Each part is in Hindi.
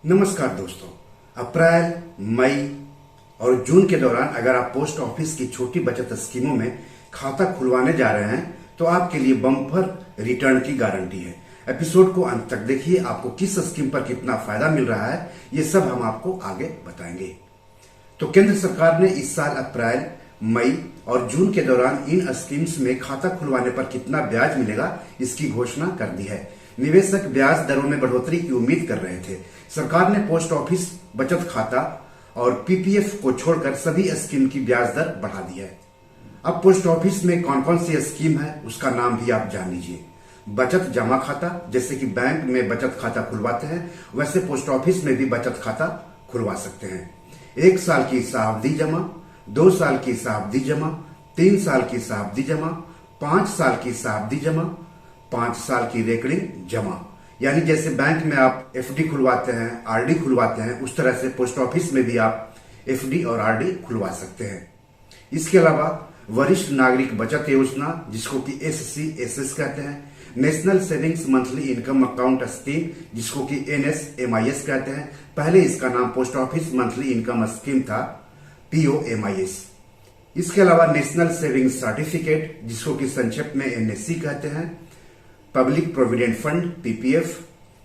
नमस्कार दोस्तों। अप्रैल, मई और जून के दौरान अगर आप पोस्ट ऑफिस की छोटी बचत स्कीमों में खाता खुलवाने जा रहे हैं तो आपके लिए बम्पर रिटर्न की गारंटी है। एपिसोड को अंत तक देखिए, आपको किस स्कीम पर कितना फायदा मिल रहा है ये सब हम आपको आगे बताएंगे। तो केंद्र सरकार ने इस साल अप्रैल, मई और जून के दौरान इन स्कीम्स में खाता खुलवाने पर कितना ब्याज मिलेगा इसकी घोषणा कर दी है। निवेशक ब्याज दरों में बढ़ोतरी की उम्मीद कर रहे थे। सरकार ने पोस्ट ऑफिस बचत खाता और पीपीएफ को छोड़कर सभी स्कीम की ब्याज दर बढ़ा दी है। अब पोस्ट ऑफिस में कौन कौन सी स्कीम है उसका नाम भी आप जान लीजिए। बचत जमा खाता, जैसे कि बैंक में बचत खाता खुलवाते हैं वैसे पोस्ट ऑफिस में भी बचत खाता खुलवा सकते हैं। 1 साल की सावधि जमा, 2 साल की सावधि जमा, 3 साल की सावधि जमा, 5 साल की सावधि जमा, 5 साल की रेकरिंग जमा। यानी जैसे बैंक में आप एफडी खुलवाते हैं, आरडी खुलवाते हैं, उस तरह से पोस्ट ऑफिस में भी आप एफडी और आरडी खुलवा सकते हैं। इसके अलावा वरिष्ठ नागरिक बचत योजना, जिसको कि एससी एसएस कहते हैं, national savings monthly income account scheme, जिसको कि एनएसएमआईएस कहते हैं। पहले इसका नाम post office monthly income scheme था, पीओएमआईएस। इसके अलावा नेशनल सेविंग्स सर्टिफिकेट, जिसको कि संक्षेप में एनएससी कहते हैं, पब्लिक प्रोविडेंट फंड पीपीएफ,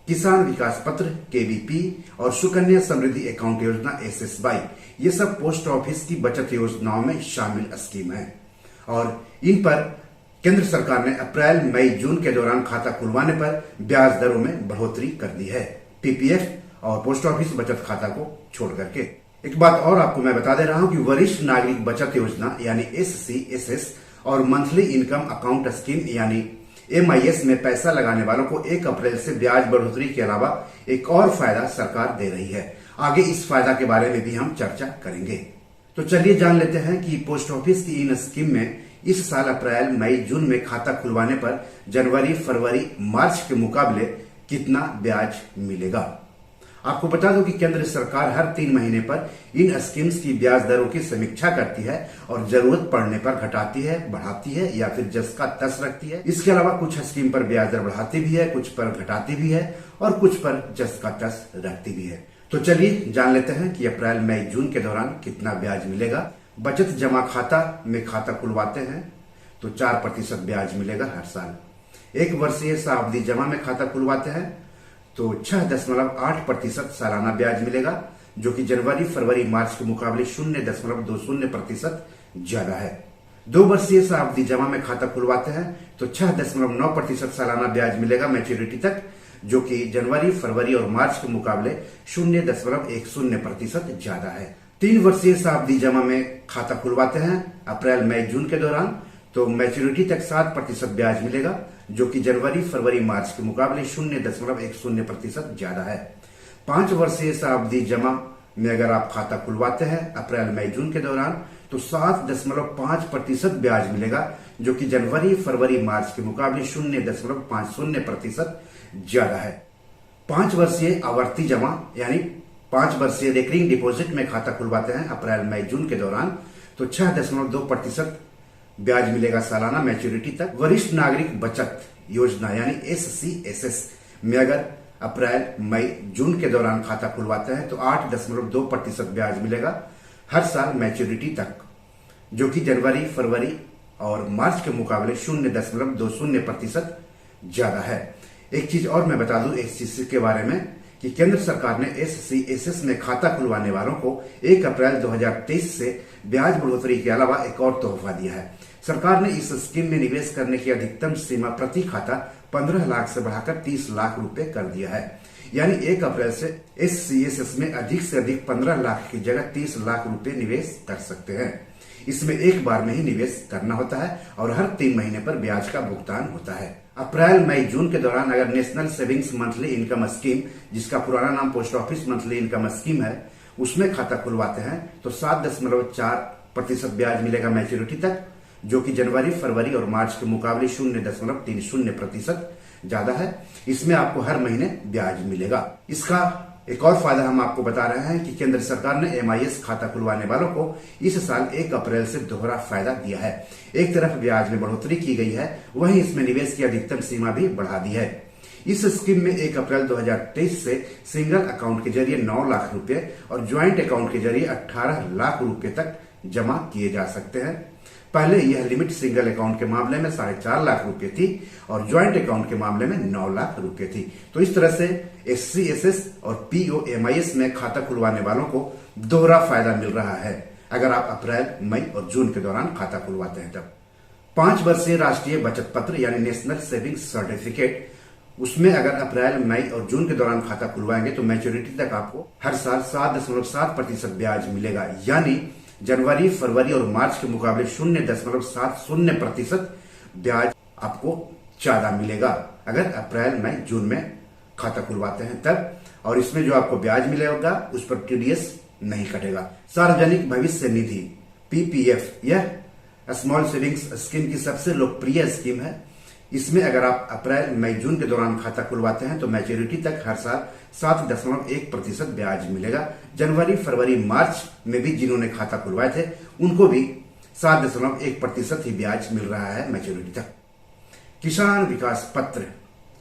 किसान विकास पत्र केवीपी और सुकन्या समृद्धि अकाउंट योजना एसएसवाई, ये सब पोस्ट ऑफिस की बचत योजनाओं में शामिल स्कीम है। और इन पर केंद्र सरकार ने अप्रैल, मई, जून के दौरान खाता खुलवाने पर ब्याज दरों में बढ़ोतरी कर दी है, पीपीएफ और पोस्ट ऑफिस बचत खाता को छोड़ करके। एक बात और आपको मैं बता दे रहा हूं कि वरिष्ठ नागरिक बचत योजना यानी एससी एसएस और मंथली इनकम अकाउंट स्कीम यानी एमआईएस में पैसा लगाने वालों को 1 अप्रैल से ब्याज बढ़ोतरी के अलावा एक और फायदा सरकार दे रही है। आगे इस फायदा के बारे में भी हम चर्चा करेंगे। तो चलिए जान लेते हैं कि पोस्ट ऑफिस की इन स्कीम में इस साल अप्रैल, मई, जून में खाता खुलवाने पर जनवरी, फरवरी, मार्च के मुकाबले कितना ब्याज मिलेगा। आपको बता दूं कि केंद्र सरकार हर 3 महीने पर इन स्कीम्स की ब्याज दरों की समीक्षा करती है और जरूरत पड़ने पर घटाती है, बढ़ाती है या फिर जस का तस रखती है। इसके अलावा कुछ स्कीम पर ब्याज दर बढ़ाती भी है, कुछ पर घटाती भी है और कुछ पर जस का तस रखती भी है। तो चलिए जान लेते हैं कि अप्रैल, मई, जून के दौरान कितना ब्याज मिलेगा। बचत जमा खाता में खाता खुलवाते हैं तो 4% ब्याज मिलेगा हर साल। 1 वर्षीय सावधि जमा में खाता खुलवाते हैं तो 6.8% सालाना ब्याज मिलेगा, जो कि जनवरी, फरवरी, मार्च के मुकाबले 0.20% ज्यादा है। 2 वर्षीय सावधि जमा में खाता खुलवाते हैं तो 6.9% सालाना ब्याज मिलेगा मैच्योरिटी तक, जो कि जनवरी, फरवरी और मार्च के मुकाबले 0.10% ज्यादा है। 3 वर्षीय सावधि जमा में खाता खुलवाते हैं अप्रैल, मई, जून के दौरान तो मैच्योरिटी तक 7% ब्याज मिलेगा, जो कि जनवरी, फरवरी, मार्च के मुकाबले 0.10% ज्यादा है। 5 वर्षीय सावधि जमा में अगर आप खाता खुलवाते हैं अप्रैल, मई, जून के दौरान तो 7.5% ब्याज मिलेगा, जो कि जनवरी, फरवरी, मार्च के मुकाबले 0.50% ज्यादा है। 5 वर्षीय आवर्ती जमा यानी 5 वर्षीय रेकरिंग डिपॉजिट में खाता खुलवाते हैं अप्रैल, मई, जून के दौरान तो 6.2% ब्याज मिलेगा सालाना मैच्योरिटी तक। वरिष्ठ नागरिक बचत योजना यानी एससी एसएस में अगर अप्रैल, मई, जून के दौरान खाता खुलवाते हैं तो 8.2% ब्याज मिलेगा हर साल मैच्योरिटी तक, जो कि जनवरी, फरवरी और मार्च के मुकाबले 0.20% ज्यादा है। एक चीज और मैं बता दूं इस चीज के बारे में कि केंद्र सरकार ने एससी एसएस में खाता खुलवाने वालों को 1 अप्रैल 2023 से ब्याज बढ़ोतरी के अलावा एक और तोहफा दिया है। सरकार ने इस स्कीम में निवेश करने की अधिकतम सीमा प्रति खाता 15 लाख से बढ़ाकर 30 लाख रुपए कर दिया है। यानी 1 अप्रैल से एससीएसएस में अधिक से अधिक 15 लाख की जगह 30 लाख रुपए निवेश कर सकते हैं। इसमें एक बार में ही निवेश करना होता है और हर 3 महीने पर ब्याज का भुगतान होता है। अप्रैल, मई, जून के दौरान अगर national savings monthly income scheme, जिसका पुराना नाम post office monthly income scheme है, उसमें खाता खुलवाते हैं तो 7.4% ब्याज मिलेगा मैच्योरिटी तक, जो कि जनवरी, फरवरी और मार्च के मुकाबले 0.30% ज्यादा है। इसमें आपको हर महीने ब्याज मिलेगा। इसका एक और फायदा हम आपको बता रहे हैं कि केंद्र सरकार ने एमआईएस खाता खुलवाने वालों को इस साल 1 अप्रैल से दोहरा फायदा दिया है। एक तरफ ब्याज में बढ़ोतरी की गई है, वहीं इसमें निवेश की अधिकतम सीमा भी बढ़ा दी है। इस स्कीम में 1 अप्रैल 2023 से सिंगल अकाउंट के जरिए 9 लाख रुपए और ज्वाइंट अकाउंट के जरिए 18 लाख रुपए तक जमा किए जा सकते हैं। पहले यह लिमिट सिंगल अकाउंट के मामले में 4.5 लाख रुपए थी और ज्वाइंट अकाउंट के मामले में 9 लाख रुपए थी। तो इस तरह से SC/SS और POMIS में खाता खुलवाने वालों को दोहरा फायदा मिल रहा है अगर आप अप्रैल, मई और जून के दौरान खाता खुलवाते हैं तब। 5 वर्षीय राष्ट्रीय बचत पत्र यानी नेशनल सेविंग्स सर्टिफिकेट, उसमें अगर अप्रैल, मई और जून के दौरान खाता खुलवाएंगे तो मैच्योरिटी तक आपको हर साल 7.7% ब्याज मिलेगा, यानी जनवरी, फरवरी और मार्च के मुकाबले 0.70% ब्याज आपको ज्यादा मिलेगा अगर अप्रैल, मई, जून में खाता खुलवाते हैं तब। और इसमें जो आपको ब्याज मिलेगा उस पर TDS नहीं कटेगा। सार्वजनिक भविष्य निधि PPF यह स्मॉल सेविंग्स स्कीम की सबसे लोकप्रिय स्कीम है। इसमें अगर आप अप्रैल, मई, जून के दौरान खाता खुलवाते हैं तो मैच्योरिटी तक हर साल 7.1% ब्याज मिलेगा। जनवरी, फरवरी, मार्च में भी जिन्होंने खाता खुलवाए थे उनको भी 7.1% ही ब्याज मिल रहा है मैच्योरिटी तक। किसान विकास पत्र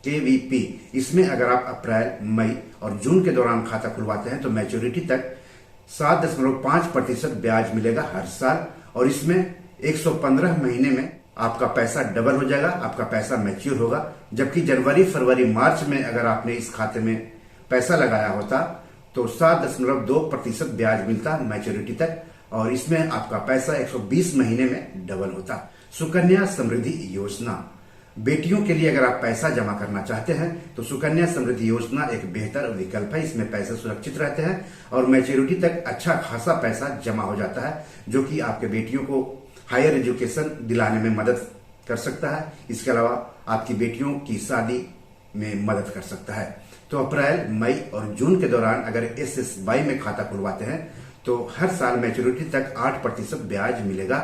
KVP, इसमें अगर आप अप्रैल, मई और जून के दौरान खाता खुलवाते हैं तो मैच्योरिटी तक 7.5% ब्याज मिलेगा हर साल और इसमें 115 महीने में आपका पैसा डबल हो जाएगा, आपका पैसा मैच्योर होगा। जबकि जनवरी, फरवरी, मार्च में अगर आपने इस खाते में पैसा लगाया होता तो 7.2% ब्याज मिलता मैच्योरिटी तक और इसमें आपका पैसा 120 महीने में डबल होता। सुकन्या समृद्धि योजना, बेटियों के लिए अगर आप पैसा जमा करना चाहते हैं तो सुकन्या समृद्धि योजना एक बेहतर विकल्प है। इसमें पैसे सुरक्षित रहते हैं और मैच्योरिटी तक अच्छा खासा पैसा जमा हो जाता है, जो कि आपके बेटियों को हायर एजुकेशन दिलाने में मदद कर सकता है। इसके अलावा आपकी बेटियों की शादी में मदद कर सकता है। तो अप्रैल, मई और जून के दौरान अगर SSY में खाता खुलवाते हैं तो हर साल मैच्योरिटी तक 8% ब्याज मिलेगा।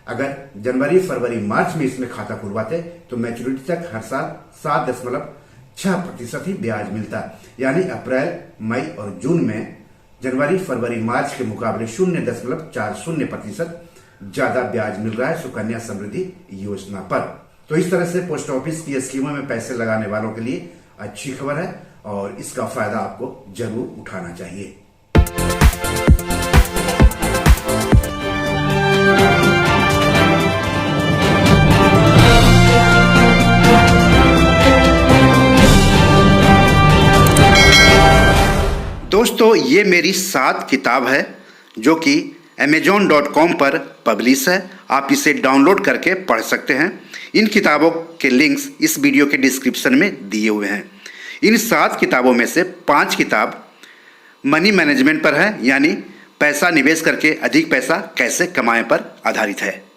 अगर जनवरी, फरवरी, मार्च में इसमें खाता खुलवाते तो मैच्योरिटी तक हर साल 7.6% ही ब्याज मिलता, यानी अप्रैल, मई और जून में जनवरी, फरवरी, मार्च के मुकाबले 0.40% ज्यादा ब्याज मिल रहा है सुकन्या समृद्धि योजना पर। तो इस तरह से पोस्ट ऑफिस की स्कीमों में पैसे लगाने वालों के लिए अच्छी खबर है और इसका फायदा आपको जरूर उठाना चाहिए। दोस्तों, ये मेरी 7 किताब है जो कि amazon.com पर पब्लिश है। आप इसे डाउनलोड करके पढ़ सकते हैं। इन किताबों के लिंक्स इस वीडियो के डिस्क्रिप्शन में दिए हुए हैं। इन 7 किताबों में से 5 किताब मनी मैनेजमेंट पर है, यानी पैसा निवेश करके अधिक पैसा कैसे कमाएं पर आधारित है।